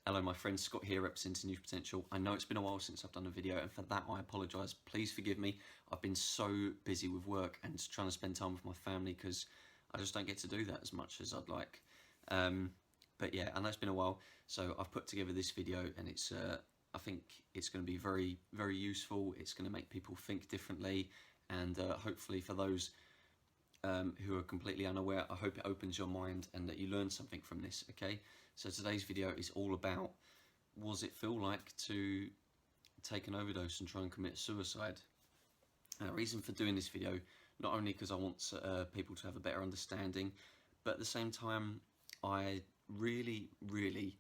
Hello my friends, Scott here representing Youth Potential. I know it's been a while since I've done a video, and for that I apologise. Please forgive me. I've been so busy with work and trying to spend time with my family because I just don't get to do that as much as I'd like. But yeah, I know it's been a while, so I've put together this video, and it's I think it's going to be very, very useful. It's going to make people think differently, and hopefully for those who are completely unaware, I hope it opens your mind and that you learn something from this, okay? So today's video is all about, what does it feel like to take an overdose and try and commit suicide? The reason for doing this video, not only because I want people to have a better understanding, but at the same time, I really, really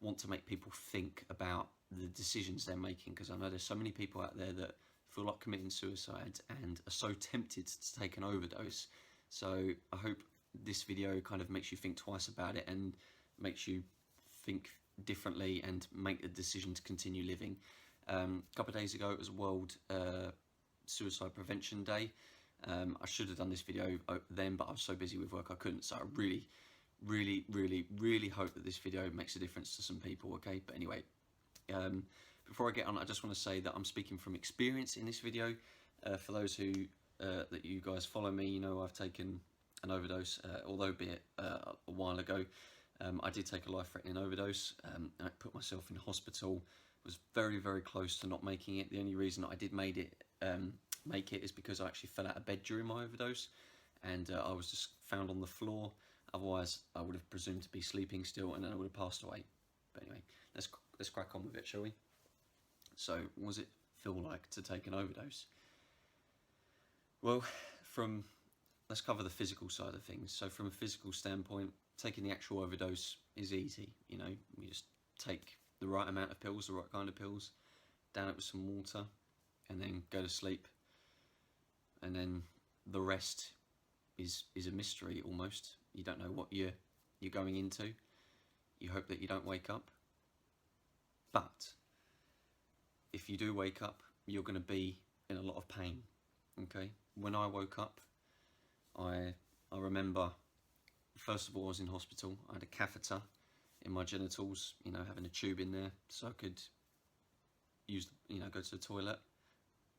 want to make people think about the decisions they're making, because I know there's so many people out there that feel like committing suicide and are so tempted to take an overdose. So I hope this video kind of makes you think twice about it and makes you think differently and make the decision to continue living. A couple of days ago it was World Suicide Prevention Day. I should have done this video then, but I was so busy with work I couldn't. So I really, really, really, really hope that this video makes a difference to some people, okay? But anyway, before I get on, I just want to say that I'm speaking from experience in this video. For those who that you guys follow me, you know I've taken an overdose, although be it a while ago. I did take a life-threatening overdose. I put myself in hospital. Was very, very close to not making it. The only reason I did make it is because I actually fell out of bed during my overdose, and I was just found on the floor. Otherwise, I would have presumed to be sleeping still, and then I would have passed away. But anyway, let's crack on with it, shall we? So, what does it feel like to take an overdose? Well, let's cover the physical side of things. So from a physical standpoint, taking the actual overdose is easy. You know, you just take the right amount of pills, the right kind of pills, down it with some water, and then go to sleep. And then the rest is a mystery almost. You don't know what you're going into. You hope that you don't wake up. But if you do wake up, you're going to be in a lot of pain, okay? When I woke up, I remember, first of all, I was in hospital. I had a catheter in my genitals, you know, having a tube in there so I could use, you know, go to the toilet.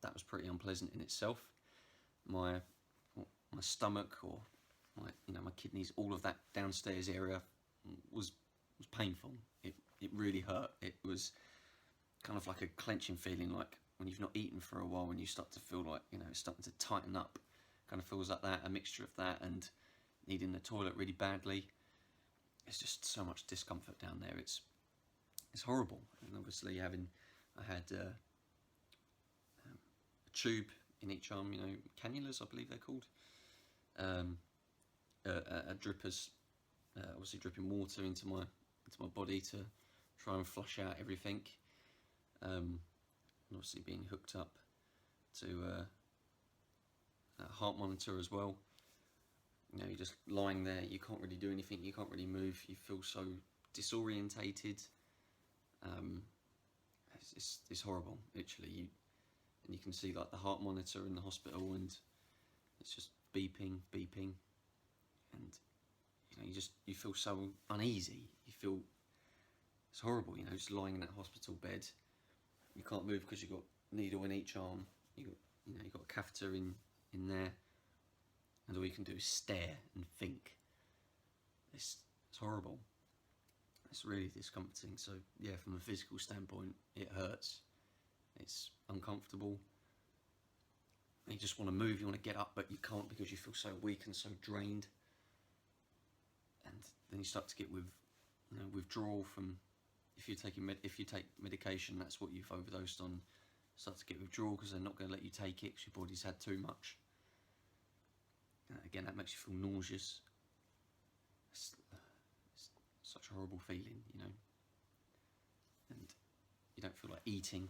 That was pretty unpleasant in itself. My stomach, or my kidneys, all of that downstairs area was painful. It really hurt. It was kind of like a clenching feeling, like when you've not eaten for a while and you start to feel like, you know, it's starting to tighten up. Kind of feels like that, a mixture of that and needing the toilet really badly. It's just so much discomfort down there. It's horrible. And obviously I had a tube in each arm, you know, cannulas I believe they're called. Drippers, obviously dripping water into my body to try and flush out everything. And obviously being hooked up to a heart monitor as well. You know, you're just lying there, you can't really do anything, you can't really move, you feel so disorientated. It's horrible, literally. And you can see like the heart monitor in the hospital, and it's just beeping, and you know, you feel so uneasy. You feel it's horrible, you know, just lying in that hospital bed. You can't move because you've got a needle in each arm. You've got a catheter in there, and all you can do is stare and think. It's horrible. It's really discomforting. So yeah, from a physical standpoint, it hurts. It's uncomfortable. You just want to move, you want to get up, but you can't because you feel so weak and so drained. And then you start to get withdrawal from, if you take medication, that's what you've overdosed on. Start to get withdrawal because they're not going to let you take it because your body's had too much. Again, that makes you feel nauseous. It's such a horrible feeling, you know. And you don't feel like eating,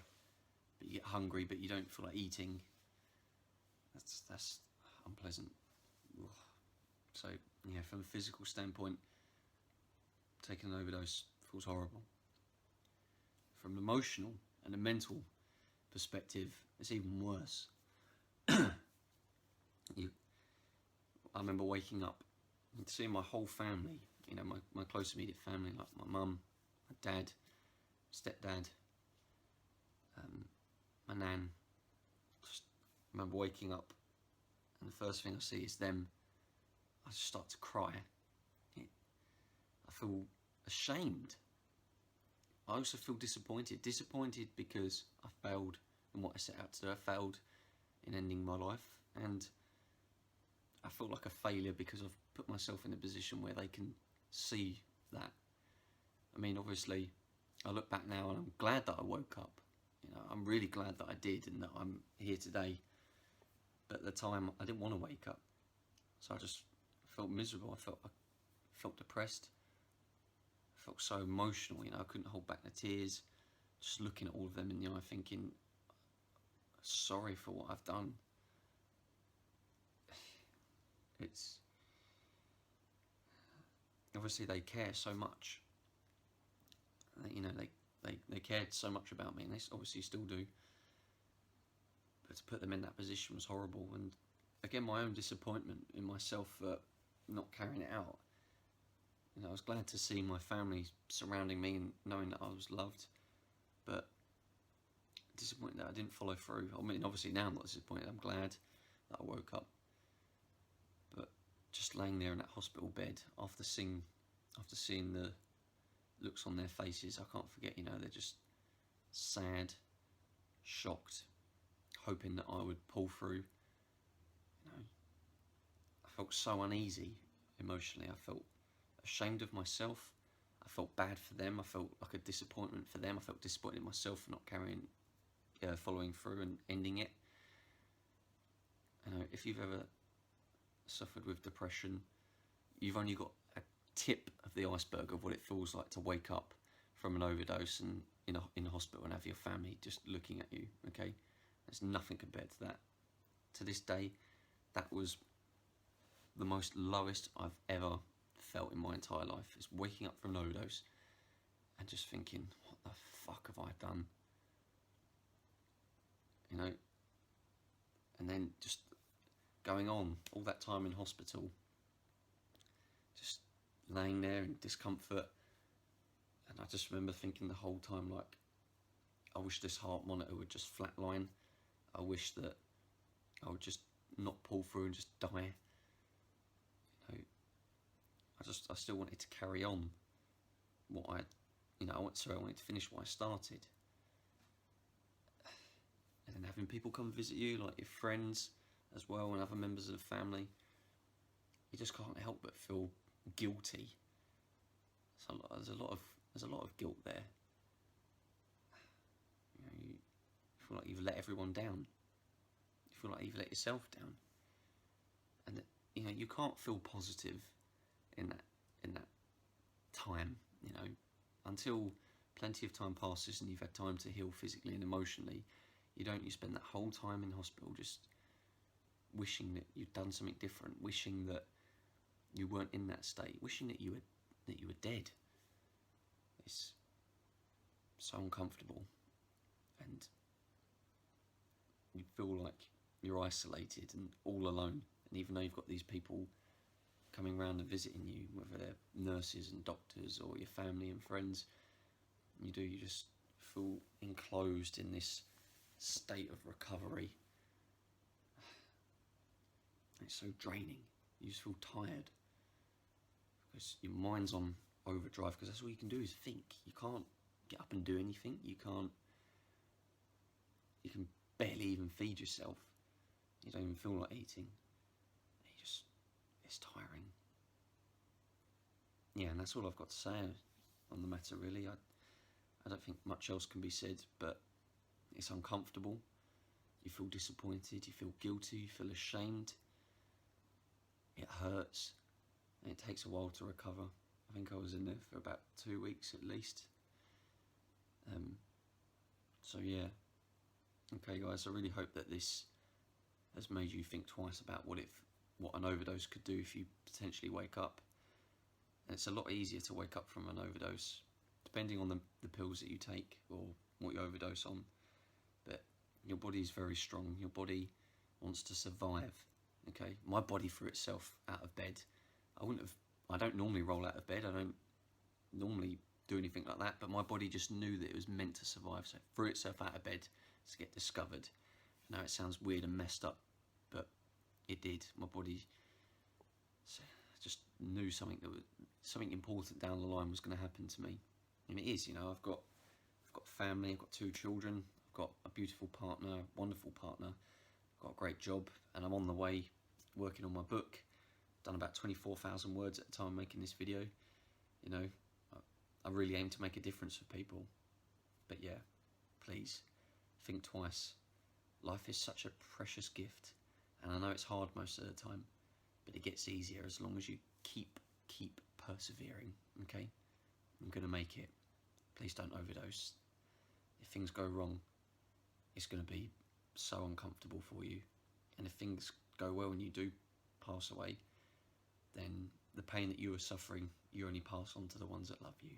but you get hungry, but you don't feel like eating. That's unpleasant. Ugh. So yeah, from a physical standpoint, taking an overdose feels horrible. From an emotional and a mental perspective, it's even worse. I remember waking up and seeing my whole family, you know, my close immediate family, like my mum, my dad, stepdad, my nan. Just remember waking up and the first thing I see is them. I just start to cry. I feel ashamed. I also feel disappointed. Disappointed because I failed in what I set out to do. I failed in ending my life, and I feel like a failure because I've put myself in a position where they can see that. I mean, obviously, I look back now and I'm glad that I woke up. You know, I'm really glad that I did and that I'm here today. But at the time, I didn't want to wake up, so I just felt miserable. I felt depressed. I felt so emotional. You know, I couldn't hold back the tears. Just looking at all of them in the eye, thinking, sorry for what I've done. It's obviously they care so much. You know, they cared so much about me, and they obviously still do. But to put them in that position was horrible. And again, my own disappointment in myself for not carrying it out. You know, I was glad to see my family surrounding me and knowing that I was loved, but disappointed that I didn't follow through. I mean, obviously now I'm not disappointed. I'm glad that I woke up. But just laying there in that hospital bed after seeing the looks on their faces, I can't forget. You know, they're just sad, shocked, hoping that I would pull through. You know, I felt so uneasy emotionally. I felt ashamed of myself. I felt bad for them. I felt like a disappointment for them. I felt disappointed in myself for not following through and ending it. You know, if you've ever suffered with depression, you've only got a tip of the iceberg of what it feels like to wake up from an overdose and in a hospital and have your family just looking at you. Okay, there's nothing compared to that. To this day, that was the most lowest I've ever felt in my entire life, is waking up from an overdose and just thinking, what the fuck have I done? You know, and then just going on all that time in hospital, just laying there in discomfort. And I just remember thinking the whole time, like, I wish this heart monitor would just flatline. I wish that I would just not pull through and just die. You know, I still wanted to carry on what I wanted to finish what I started. And then having people come visit you, like your friends as well, and other members of the family, you just can't help but feel guilty. So there's a lot of guilt there. You know, you feel like you've let everyone down. You feel like you've let yourself down. And you know, you can't feel positive in that time, you know, until plenty of time passes and you've had time to heal physically and emotionally. You spend that whole time in hospital just wishing that you'd done something different, wishing that you weren't in that state, wishing that you were dead. It's so uncomfortable, and you feel like you're isolated and all alone. And even though you've got these people coming around and visiting you, whether they're nurses and doctors or your family and friends, you just feel enclosed in this state of recovery. It's so draining. You just feel tired because your mind's on overdrive, because that's all you can do is think. You can't get up and do anything. You can barely even feed yourself. You don't even feel like eating. It's tiring. Yeah, and that's all I've got to say on the matter, really. I don't think much else can be said, but it's uncomfortable. You feel disappointed, you feel guilty, you feel ashamed. It hurts, and it takes a while to recover. I think I was in there for about 2 weeks at least. So yeah. Okay guys, I really hope that this has made you think twice about what an overdose could do if you potentially wake up. And it's a lot easier to wake up from an overdose, depending on the pills that you take or what you overdose on. But your body is very strong. Your body wants to survive. Okay, my body threw itself out of bed. I don't normally roll out of bed. I don't normally do anything like that, but my body just knew that it was meant to survive, so it threw itself out of bed to get discovered. Now it sounds weird and messed up, but it did. My body just knew something important down the line was going to happen to me, and it is. You know, I've got family, I've got 2 children, I've got a beautiful partner, wonderful partner, I've got a great job, and I'm on the way working on my book. I've done about 24,000 words at the time making this video. You know, I really aim to make a difference for people. But yeah, please think twice. Life is such a precious gift, and I know it's hard most of the time, but it gets easier as long as you keep persevering. Okay, I'm gonna make it. Please don't overdose. If things go wrong, it's gonna be so uncomfortable for you, and if things go well and you do pass away, then the pain that you are suffering, you only pass on to the ones that love you.